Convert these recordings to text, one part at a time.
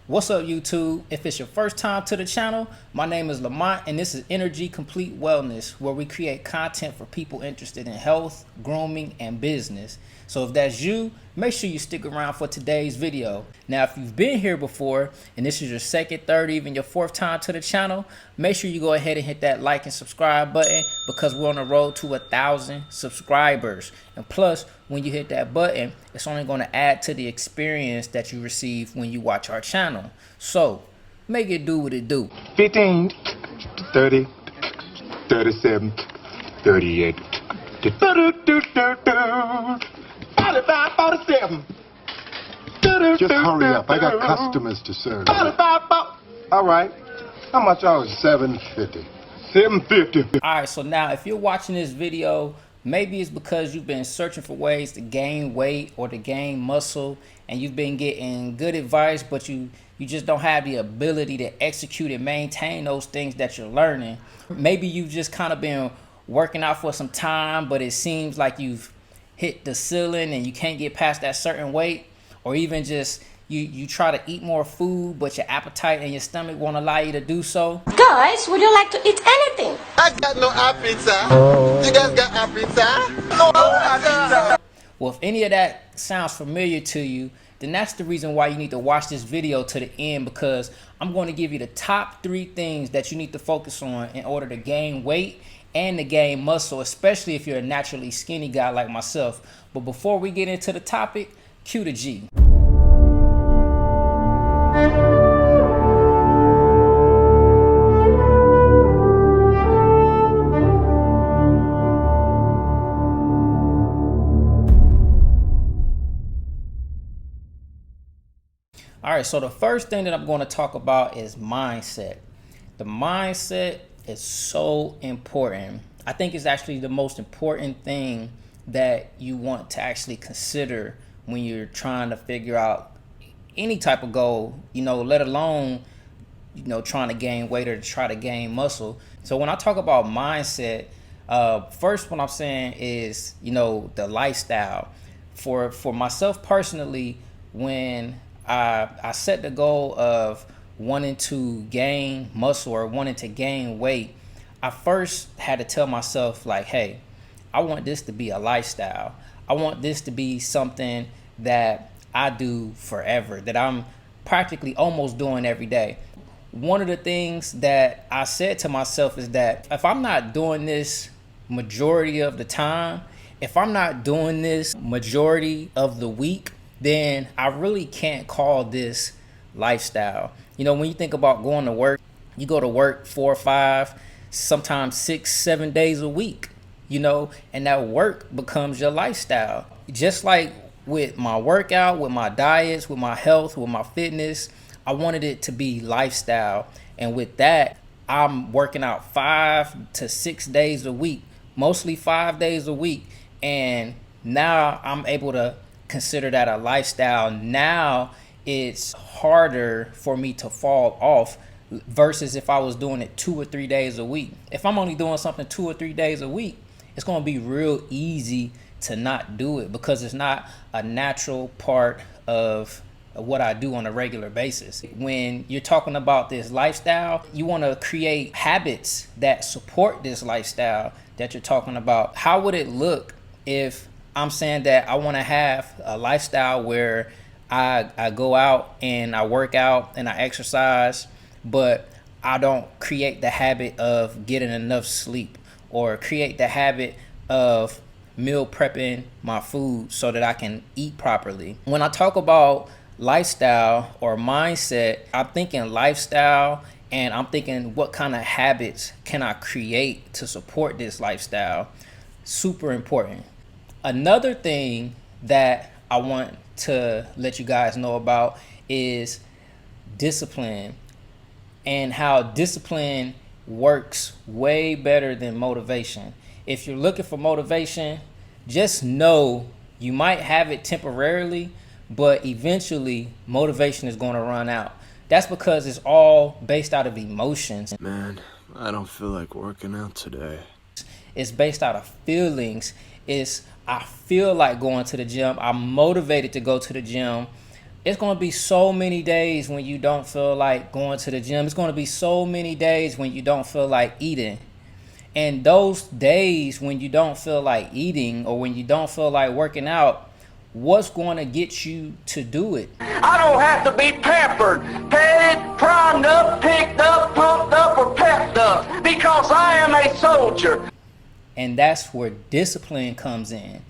What's up, YouTube? If it's your first time to the channel, my name is Lamont and this is Energy Complete Wellness, where we create content for people interested in health, grooming, and business. So if that's you, make sure you stick around for today's video. Now, if you've been here before and this is your second, third, even your fourth time to the channel, make sure you go ahead and hit that like and subscribe button because we're on the road to 1,000 subscribers. And plus, when you hit that button, it's only going to add to the experience that you receive when you watch our channel. So make it do what it do. 15, 30, 37, 38, 45, 47. Just hurry up. I got customers to serve. 45, all right. How much are it? $7.50. $7.50. All right, so now if you're watching this video, maybe it's because you've been searching for ways to gain weight or to gain muscle, and you've been getting good advice, but you just don't have the ability to execute and maintain those things that you're learning. Maybe you've just kind of been working out for some time, but it seems like you've hit the ceiling and you can't get past that certain weight, or even just you try to eat more food, but your appetite and your stomach won't allow you to do so. Guys, would you like to eat anything? I got no appetite. You guys got appetite? No appetite. Well, if any of that sounds familiar to you, then that's the reason why you need to watch this video to the end, because I'm going to give you the top 3 things that you need to focus on in order to gain weight and to gain muscle, especially if you're a naturally skinny guy like myself. But before we get into the topic, cue the G. All right, so the first thing that I'm going to talk about is mindset. The mindset is so important. I think it's actually the most important thing that you want to actually consider when you're trying to figure out any type of goal, let alone, trying to gain weight or to try to gain muscle. So when I talk about mindset, first what I'm saying is, the lifestyle. For myself personally, when I set the goal of wanting to gain muscle or wanting to gain weight, I first had to tell myself, like, hey, I want this to be a lifestyle. I want this to be something that I do forever, that I'm practically almost doing every day. One of the things that I said to myself is that if I'm not doing this majority of the time, if I'm not doing this majority of the week, then I really can't call this lifestyle. When you think about going to work, you go to work 4 or 5, sometimes 6, 7 days a week, and that work becomes your lifestyle. Just like with my workout, with my diets, with my health, with my fitness, I wanted it to be lifestyle. And with that, I'm working out 5 to 6 days a week, mostly 5 days a week. And now I'm able to consider that a lifestyle. Now it's harder for me to fall off versus if I was doing it 2 or 3 days a week. If I'm only doing something 2 or 3 days a week, it's going to be real easy to not do it because it's not a natural part of what I do on a regular basis. When you're talking about this lifestyle, you want to create habits that support this lifestyle that you're talking about. How would it look if I'm saying that I want to have a lifestyle where I go out and I work out and I exercise, but I don't create the habit of getting enough sleep or create the habit of meal prepping my food so that I can eat properly? When I talk about lifestyle or mindset, I'm thinking lifestyle, and I'm thinking what kind of habits can I create to support this lifestyle? Super important. Another thing that I want to let you guys know about is discipline, and how discipline works way better than motivation. If you're looking for motivation, just know you might have it temporarily, but eventually motivation is going to run out. That's because it's all based out of emotions. Man, I don't feel like working out today. It's based out of feelings. I feel like going to the gym. I'm motivated to go to the gym. It's going to be so many days when you don't feel like going to the gym. It's going to be so many days when you don't feel like eating. And those days when you don't feel like eating or when you don't feel like working out, what's going to get you to do it? I don't have to be pampered, petted, primed up, picked up, pumped up, or pepped up because I am a soldier. And that's where discipline comes in.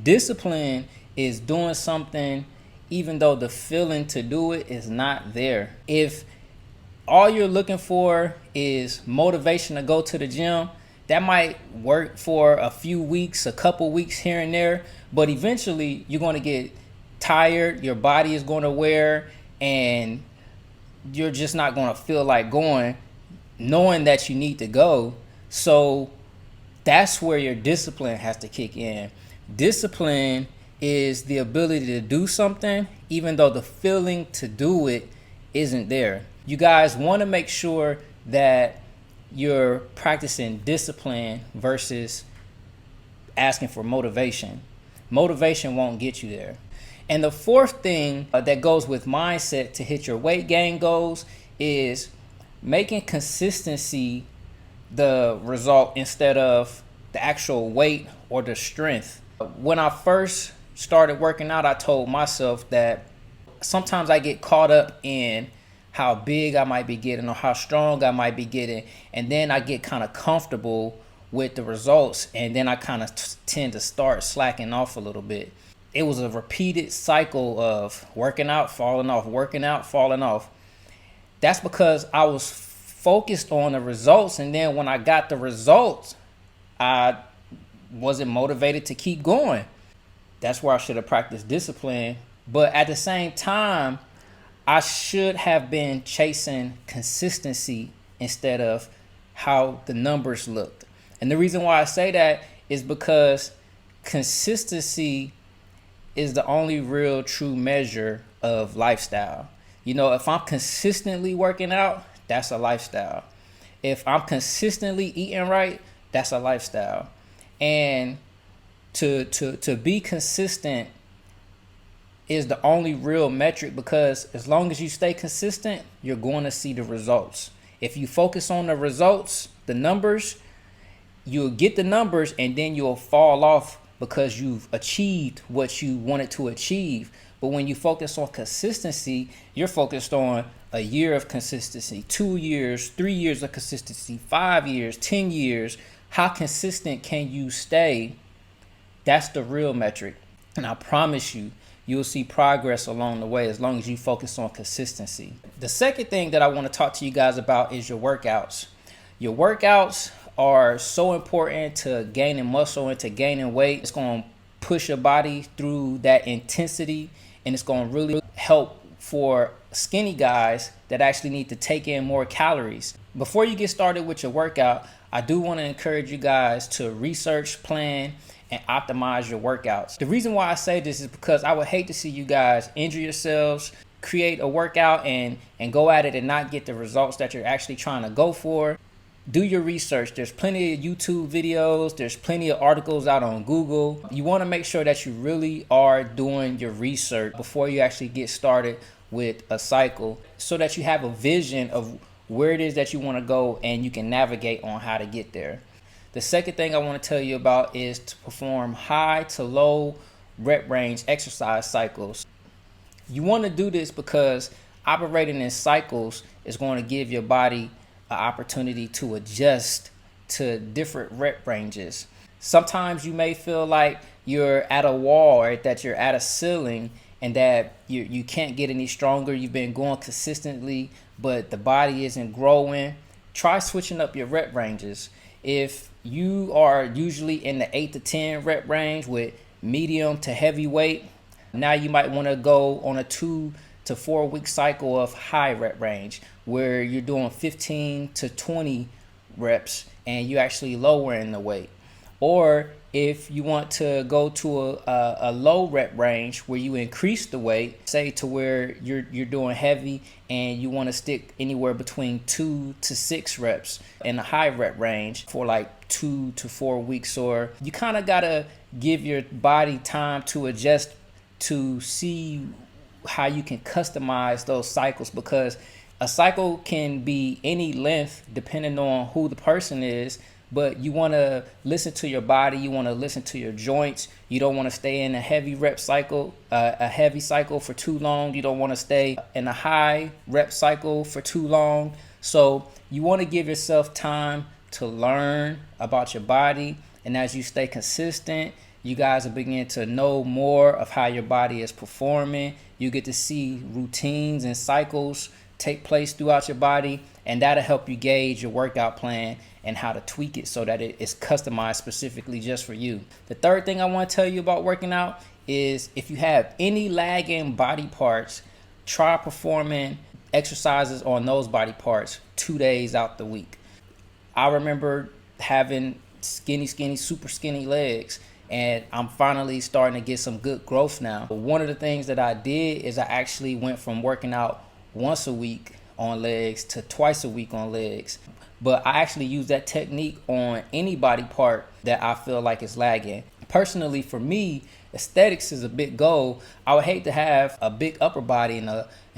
Discipline is doing something even though the feeling to do it is not there. If all you're looking for is motivation to go to the gym, that might work for a few weeks, a couple weeks here and there, but eventually you're going to get tired, your body is going to wear, and you're just not going to feel like going, knowing that you need to go. So that's where your discipline has to kick in. Discipline is the ability to do something even though the feeling to do it isn't there. You guys want to make sure that you're practicing discipline versus asking for motivation. Motivation won't get you there. And the fourth thing that goes with mindset to hit your weight gain goals is making consistency the result instead of the actual weight or the strength. When I first started working out, I told myself that sometimes I get caught up in how big I might be getting or how strong I might be getting, and then I get kind of comfortable with the results, and then I kind of tend to start slacking off a little bit. It was a repeated cycle of working out, falling off, working out, falling off. That's because I was focused on the results, and then when I got the results, I wasn't motivated to keep going. That's where I should have practiced discipline. But at the same time, I should have been chasing consistency instead of how the numbers looked. And the reason why I say that is because consistency is the only real true measure of lifestyle. You know, if I'm consistently working out, that's a lifestyle. If I'm consistently eating right, that's a lifestyle. And to be consistent is the only real metric, because as long as you stay consistent, you're going to see the results. If you focus on the results, the numbers, you'll get the numbers and then you'll fall off because you've achieved what you wanted to achieve. But when you focus on consistency, you're focused on a year of consistency, 2 years, 3 years of consistency, 5 years, 10 years. How consistent can you stay? That's the real metric. And I promise you, you'll see progress along the way as long as you focus on consistency. The second thing that I want to talk to you guys about is your workouts. Your workouts are so important to gaining muscle and to gaining weight. It's going to push your body through that intensity, and it's going to really help for skinny guys that actually need to take in more calories. Before you get started with your workout, I do want to encourage you guys to research, plan, and optimize your workouts. The reason why I say this is because I would hate to see you guys injure yourselves, create a workout and go at it and not get the results that you're actually trying to go for. Do your research. There's plenty of YouTube videos. There's plenty of articles out on Google. You want to make sure that you really are doing your research before you actually get started with a cycle, so that you have a vision of where it is that you want to go and you can navigate on how to get there. The second thing I want to tell you about is to perform high to low rep range exercise cycles. You want to do this because operating in cycles is going to give your body an opportunity to adjust to different rep ranges. Sometimes you may feel like you're at a wall, or that you're at a ceiling, and that you can't get any stronger. You've been going consistently, but the body isn't growing. Try switching up your rep ranges. If you are usually in the 8 to 10 rep range with medium to heavy weight, now you might want to go on a 2 to 4 week cycle of high rep range, where you're doing 15 to 20 reps and you actually lowering the weight. Or if you want to go to a low rep range where you increase the weight, say to where you're doing heavy and you want to stick anywhere between 2 to 6 reps in a high rep range for like 2 to 4 weeks. Or you kind of got to give your body time to adjust to see how you can customize those cycles, because a cycle can be any length depending on who the person is, but you want to listen to your body, you want to listen to your joints. You don't want to stay in a heavy rep cycle, a heavy cycle for too long. You don't want to stay in a high rep cycle for too long. So you want to give yourself time to learn about your body, and as you stay consistent, you guys will begin to know more of how your body is performing. You get to see routines and cycles take place throughout your body, and that'll help you gauge your workout plan and how to tweak it so that it is customized specifically just for you. The third thing I want to tell you about working out is, if you have any lagging body parts, try performing exercises on those body parts 2 days out the week. I remember having skinny, super skinny legs, and I'm finally starting to get some good growth now. But one of the things that I did is I actually went from working out once a week on legs to twice a week on legs. But I actually use that technique on any body part that I feel like is lagging. Personally, for me, aesthetics is a big goal. I would hate to have a big upper body and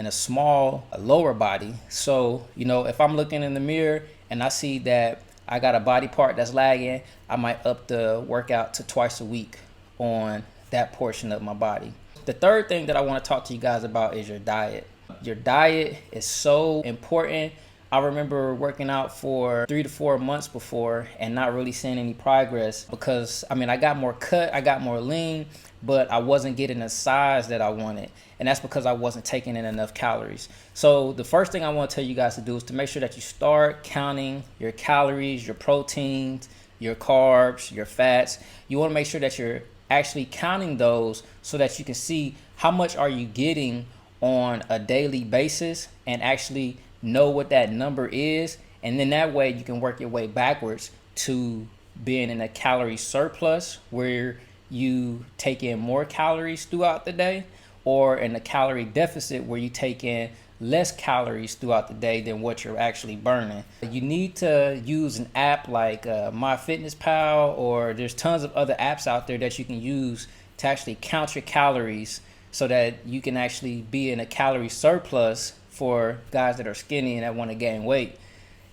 a small lower body. So, if I'm looking in the mirror and I see that I got a body part that's lagging, I might up the workout to twice a week on that portion of my body. The third thing that I want to talk to you guys about is your diet. Your diet is so important. I remember working out for 3 to 4 months before and not really seeing any progress, because I got more cut, I got more lean, but I wasn't getting the size that I wanted. And that's because I wasn't taking in enough calories. So the first thing I want to tell you guys to do is to make sure that you start counting your calories, your proteins, your carbs, your fats. You want to make sure that you're actually counting those so that you can see how much are you getting on a daily basis and actually know what that number is. And then that way you can work your way backwards to being in a calorie surplus, where you take in more calories throughout the day, or in a calorie deficit where you take in less calories throughout the day than what you're actually burning. You need to use an app like MyFitnessPal, or there's tons of other apps out there that you can use to actually count your calories so that you can actually be in a calorie surplus for guys that are skinny and that want to gain weight,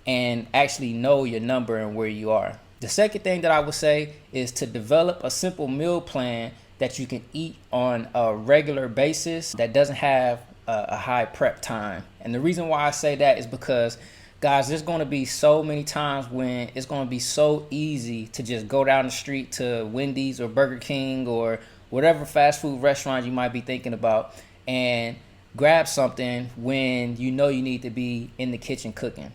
and actually know your number and where you are. The second thing that I would say is to develop a simple meal plan that you can eat on a regular basis that doesn't have a high prep time. And the reason why I say that is because, guys, there's going to be so many times when it's going to be so easy to just go down the street to Wendy's or Burger King or whatever fast food restaurant you might be thinking about and grab something when you know you need to be in the kitchen cooking.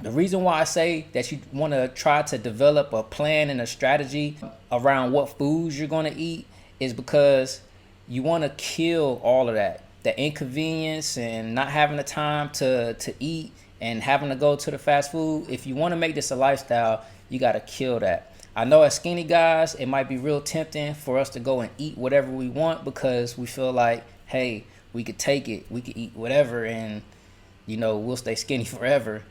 The reason why I say that you want to try to develop a plan and a strategy around what foods you're going to eat is because you want to kill all of that. The inconvenience and not having the time to eat and having to go to the fast food. If you want to make this a lifestyle, you got to kill that. I know as skinny guys, it might be real tempting for us to go and eat whatever we want because we feel like, hey, we could take it, we could eat whatever, and we'll stay skinny forever.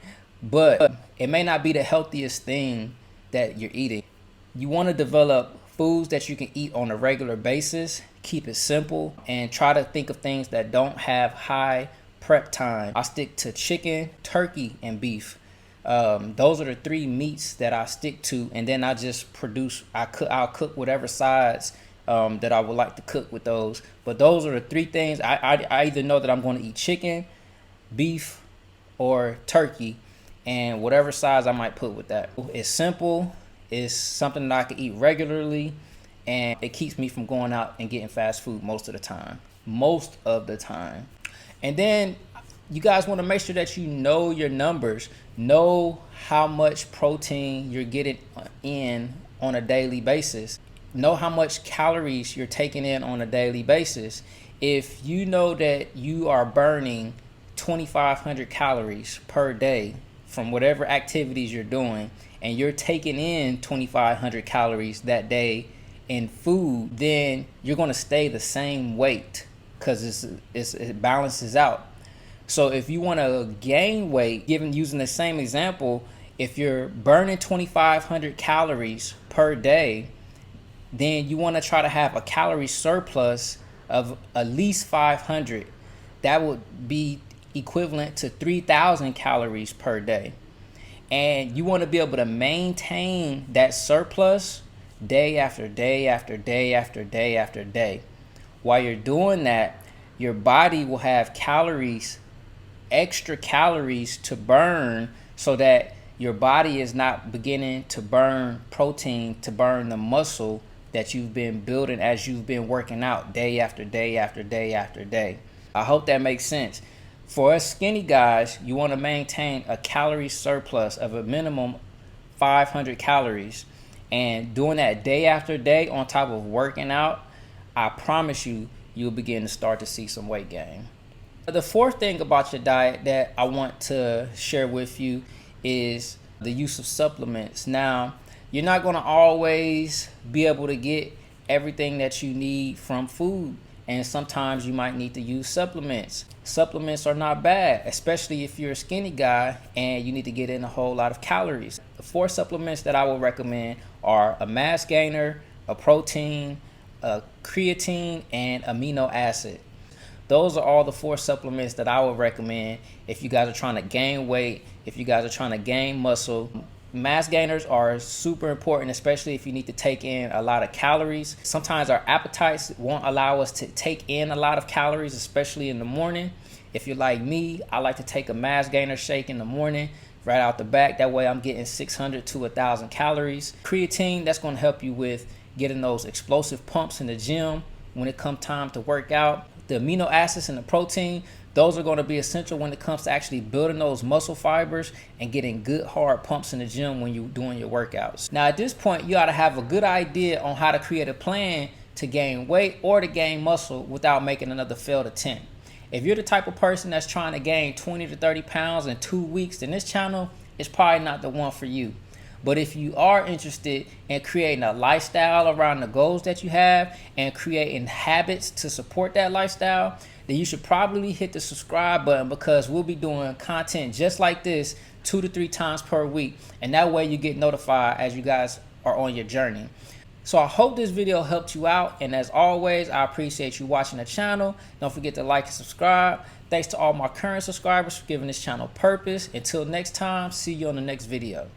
But it may not be the healthiest thing that you're eating. You want to develop foods that you can eat on a regular basis, keep it simple, and try to think of things that don't have high prep time. I stick to chicken, turkey, and beef. Those are the 3 meats that I stick to, and then I just I'll cook whatever sides that I would like to cook with those. But those are the 3 things. I either know that I'm going to eat chicken, beef, or turkey, and whatever size I might put with that. It's simple. It's something that I can eat regularly, and it keeps me from going out and getting fast food most of the time. And then you guys want to make sure that you know your numbers. Know how much protein you're getting in on a daily basis. Know how much calories you're taking in on a daily basis. If you know that you are burning 2,500 calories per day from whatever activities you're doing, and you're taking in 2,500 calories that day in food, then you're going to stay the same weight because it balances out. So if you want to gain weight, using the same example, if you're burning 2,500 calories per day, then you want to try to have a calorie surplus of at least 500. That would be equivalent to 3,000 calories per day. And you want to be able to maintain that surplus day after day after day after day after day. While you're doing that, your body will have calories, extra calories to burn, so that your body is not beginning to burn protein, to burn the muscle that you've been building as you've been working out day after day after day after day. I hope that makes sense. For us skinny guys, you want to maintain a calorie surplus of a minimum 500 calories. And doing that day after day on top of working out, I promise you, you'll begin to start to see some weight gain. The fourth thing about your diet that I want to share with you is the use of supplements. Now, you're not going to always be able to get everything that you need from food, and sometimes you might need to use supplements. Supplements are not bad, especially if you're a skinny guy and you need to get in a whole lot of calories. The 4 supplements that I will recommend are a mass gainer, a protein, a creatine, and amino acid. Those are all the 4 supplements that I would recommend if you guys are trying to gain weight, if you guys are trying to gain muscle. Mass gainers are super important, especially if you need to take in a lot of calories. Sometimes our appetites won't allow us to take in a lot of calories, especially in the morning. If you're like me, I like to take a mass gainer shake in the morning right out the back. That way I'm getting 600 to 1,000 calories. Creatine, that's going to help you with getting those explosive pumps in the gym when it comes time to work out. The amino acids and the protein, those are going to be essential when it comes to actually building those muscle fibers and getting good hard pumps in the gym when you're doing your workouts. Now at this point, you ought to have a good idea on how to create a plan to gain weight or to gain muscle without making another failed attempt. If you're the type of person that's trying to gain 20 to 30 pounds in 2 weeks, then this channel is probably not the one for you. But if you are interested in creating a lifestyle around the goals that you have and creating habits to support that lifestyle, then you should probably hit the subscribe button, because we'll be doing content just like this 2 to 3 times per week. And that way you get notified as you guys are on your journey. So I hope this video helped you out. And as always, I appreciate you watching the channel. Don't forget to like and subscribe. Thanks to all my current subscribers for giving this channel purpose. Until next time, see you on the next video.